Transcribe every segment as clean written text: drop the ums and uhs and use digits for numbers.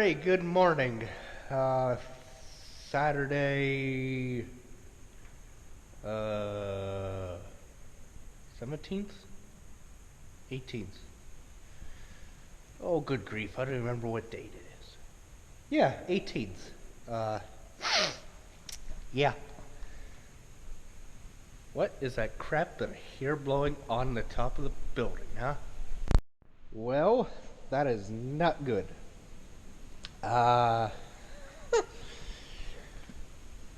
Alright, good morning. Saturday 17th? 18th. Oh, good grief, I don't remember what date it is. Yeah, 18th. Yeah. What is that crap that I hear blowing on the top of the building, huh? Well, that is not good. As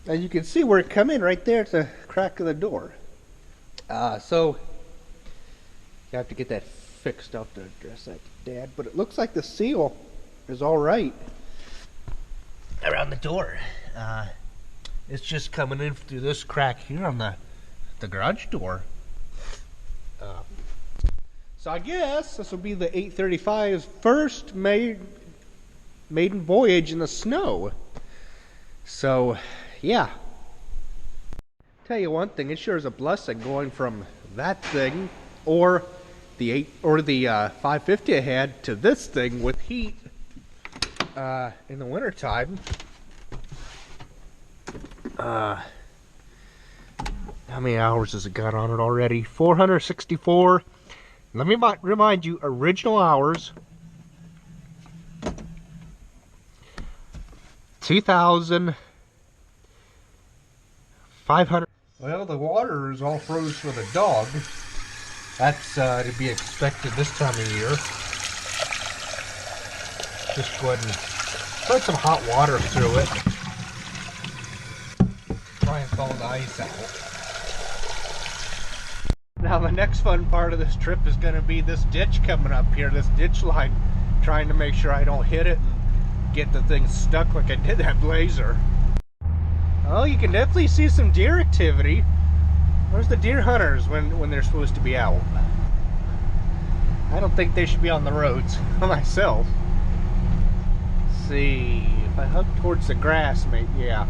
you can see, we're coming right there at the crack of the door. So you have to get that fixed up to address that, Dad. But it looks like the seal is all right around the door. It's just coming in through this crack here on the garage door. So I guess this will be the 835's first maiden voyage in the snow. So, yeah. Tell you one thing, it sure is a blessing going from that thing or the 550 I had to this thing with heat in the wintertime. How many hours has it got on it already? 464. Let me remind you, original hours 2,500. Well, the water is all froze for the dog. That's to be expected this time of year. Just go ahead and put some hot water through it. Try and thaw the ice out. Now the next fun part of this trip is going to be this ditch coming up here, this ditch line, trying to make sure I don't hit it and get the thing stuck like I did that Blazer. Oh, you can definitely see some deer activity. Where's the deer hunters when they're supposed to be out? I don't think they should be on the roads myself. Let's see, if I hook towards the grass, maybe, yeah.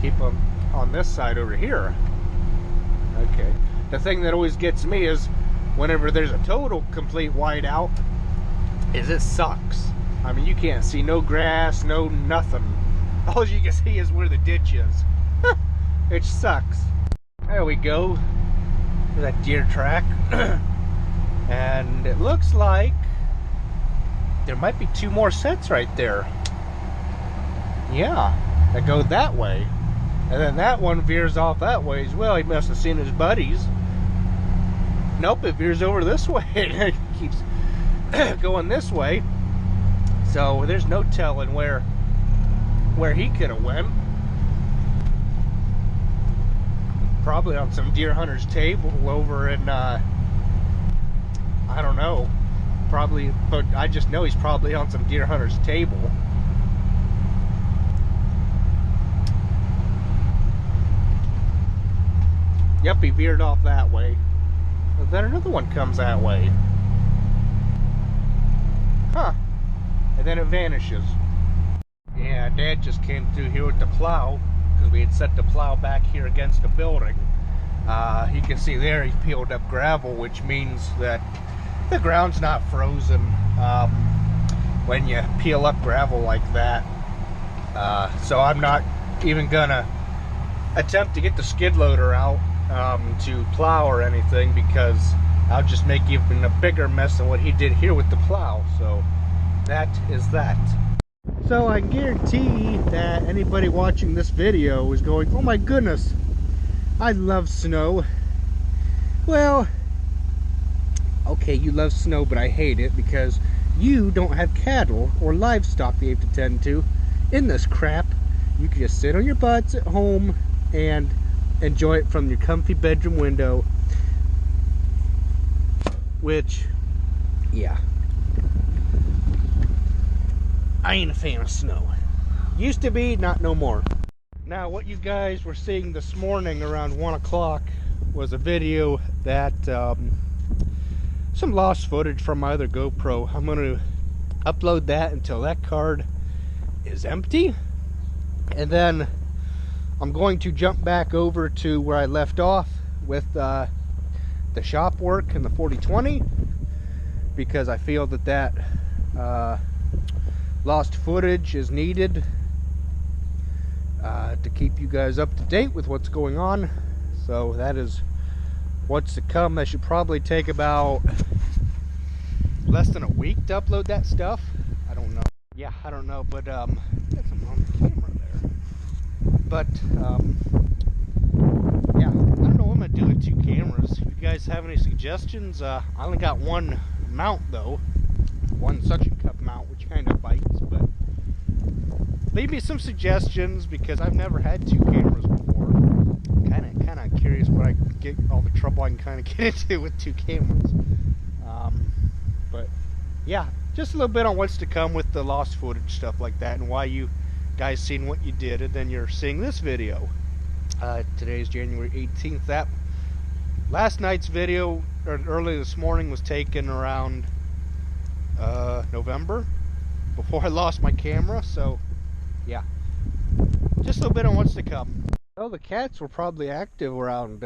Keep them on this side over here. Okay. The thing that always gets me is whenever there's a total complete whiteout, is it sucks. I mean, you can't see no grass, no nothing. All you can see is where the ditch is. It sucks. There we go. There's that deer track. And it looks like there might be two more sets right there. Yeah, that go that way. And then that one veers off that way as well. He must have seen his buddies. Nope, it veers over this way. It keeps going this way. So there's no telling where he could have went. Probably on some deer hunter's table over in I don't know. Probably, but I just know he's probably on some deer hunter's table. Yep, he veered off that way. But then another one comes that way. Huh. And then it vanishes. Yeah, Dad just came through here with the plow because we had set the plow back here against the building. You can see there he peeled up gravel, which means that the ground's not frozen when you peel up gravel like that. So I'm not even gonna attempt to get the skid loader out to plow or anything, because I'll just make even a bigger mess than what he did here with the plow. So that is that. So I guarantee that anybody watching this video is going, oh my goodness, I love snow. Well, okay, you love snow, but I hate it because you don't have cattle or livestock that you have to tend to in this crap. You can just sit on your butts at home and enjoy it from your comfy bedroom window, which, yeah, I ain't a fan of snow. Used to be, not no more. Now, what you guys were seeing this morning around 1 o'clock was a video that some lost footage from my other GoPro. I'm going to upload that until that card is empty, and then I'm going to jump back over to where I left off with the shop work and the 4020, because I feel that lost footage is needed to keep you guys up to date with what's going on. So that is what's to come. That should probably take about less than a week to upload that stuff. I don't know. Yeah, I don't know, but got something on the camera there. But yeah, I don't know what I'm gonna do with 2 cameras. If you guys have any suggestions, I only got one mount though, one suction cup mount, which kind of bites. But leave me some suggestions because I've never had 2 cameras before. Kind of curious what I can get, all the trouble I can kind of get into with 2 cameras. But yeah, just a little bit on what's to come with the lost footage, stuff like that, and why you guys seen what you did, and then you're seeing this video. Today's January 18th. That last night's video, or early this morning, was taken around November, before I lost my camera. So yeah, just a little bit on what's to come. Well, the cats were probably active around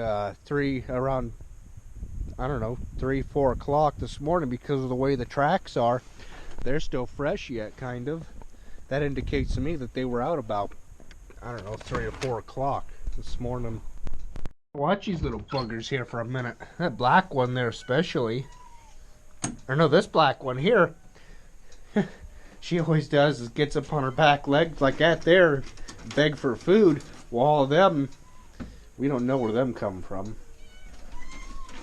I don't know, 3, 4 o'clock this morning because of the way the tracks are. They're still fresh yet, kind of. That indicates to me that they were out about, I don't know, 3 or 4 o'clock this morning. Watch these little buggers here for a minute. That black one there especially. Or no, this black one here. She always does is gets up on her back legs like that there, beg for food. Well, all of them, we don't know where them come from.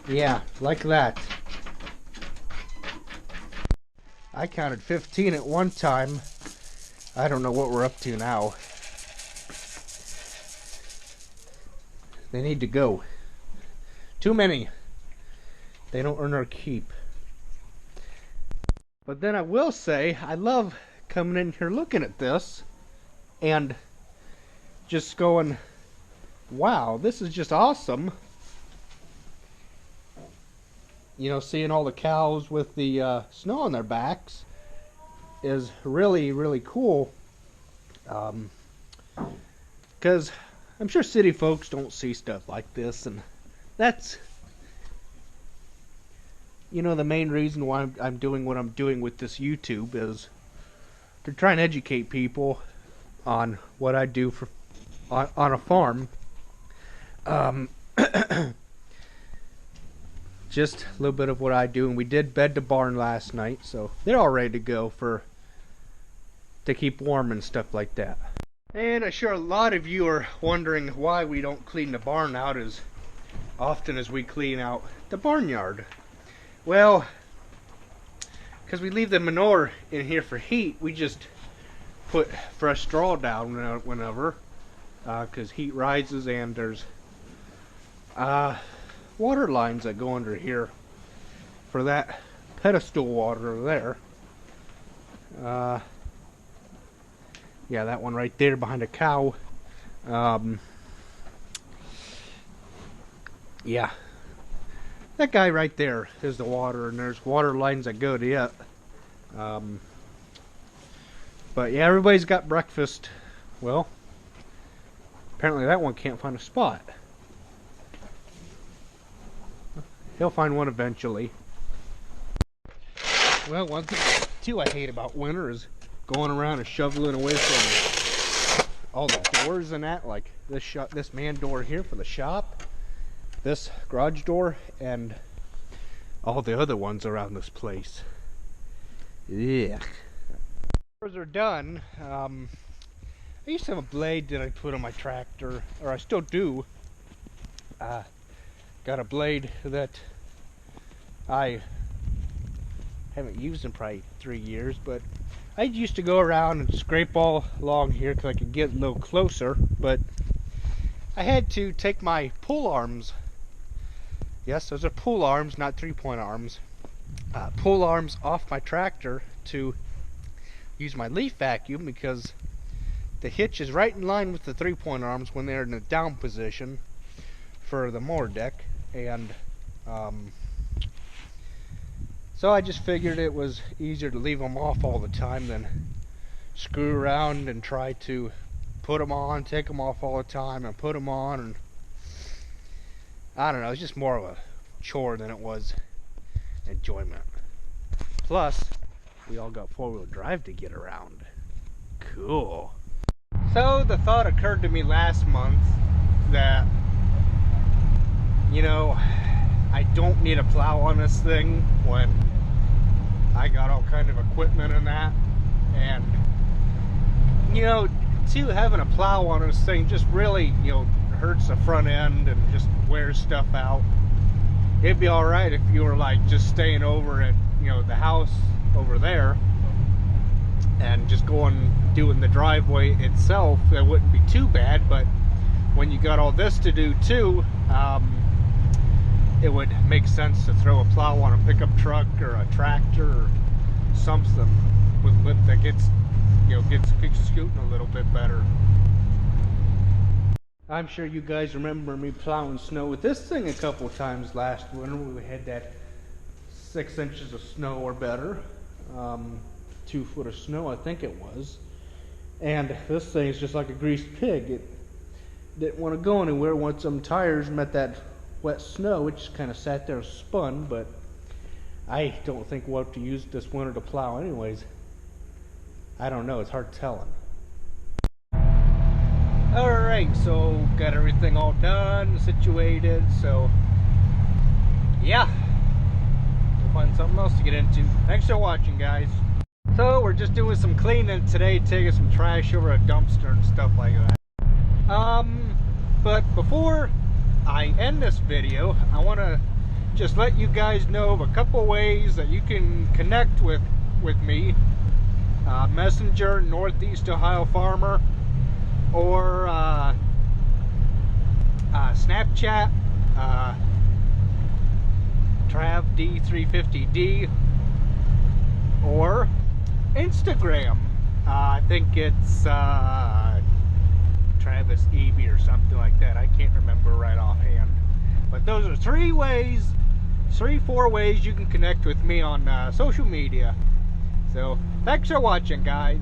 Yeah, like that. I counted 15 at one time. I don't know what we're up to now. They need to go. Too many. They don't earn our keep. But then I will say, I love coming in here looking at this and just going, wow, this is just awesome. You know, seeing all the cows with the snow on their backs is really, really cool. Because I'm sure city folks don't see stuff like this, and that's, you know, the main reason why I'm doing what I'm doing with this YouTube is to try and educate people on what I do for on a farm. Just a little bit of what I do, and we did bed the barn last night, so they're all ready to go to keep warm and stuff like that. And I'm sure a lot of you are wondering why we don't clean the barn out as often as we clean out the barnyard. Well, because we leave the manure in here for heat, we just put fresh straw down whenever, because heat rises, and there's water lines that go under here for that pedestal water there. Yeah, that one right there behind a cow. Yeah, that guy right there is the water, and there's water lines that go to it. But yeah, everybody's got breakfast. Well, apparently that one can't find a spot. He'll find one eventually. Well, one thing too I hate about winter is going around and shoveling away from all the doors and that, like this man door here for the shop, this garage door, and all the other ones around this place. Yeah. Doors are done. I used to have a blade that I put on my tractor, or I still do. Got a blade that I haven't used in probably 3 years, but I used to go around and scrape all along here because I could get a little closer, but I had to take my pull arms. Yes, those are pull arms, not 3-point arms. Pull arms off my tractor to use my leaf vacuum, because the hitch is right in line with the 3-point arms when they're in the down position for the mower deck. And so I just figured it was easier to leave them off all the time than screw around and try to put them on, take them off all the time, and put them on. And I don't know, it's just more of a chore than it was enjoyment. Plus, We all got four-wheel drive to get around. Cool. So the thought occurred to me last month that, you know, I don't need a plow on this thing when I got all kind of equipment and that. And, you know, too, having a plow on this thing just really, you know, hurts the front end and just wears stuff out. It'd be alright if you were like just staying over at, you know, the house over there and just doing the driveway itself. That wouldn't be too bad, but when you got all this to do too, it would make sense to throw a plow on a pickup truck or a tractor or something that gets, you know, gets scooting a little bit better. I'm sure you guys remember me plowing snow with this thing a couple times last winter. We had that 6 inches of snow or better, 2 foot of snow I think it was, and this thing is just like a greased pig. It didn't want to go anywhere once some tires met that wet snow. It just kind of sat there and spun, but I don't think we'll have to use this winter to plow anyways. I don't know, it's hard telling. Alright, so got everything all done, situated, so yeah, we'll find something else to get into. Thanks for watching, guys. So we're just doing some cleaning today, taking some trash over a dumpster and stuff like that. But before I end this video, I want to just let you guys know of a couple ways that you can connect with me. Messenger, Northeast Ohio Farmer, or Snapchat, TravD350D, or Instagram. I think it's Travis Eby or something like that. I can't remember right offhand. But those are 4 ways you can connect with me on social media. So thanks for watching, guys.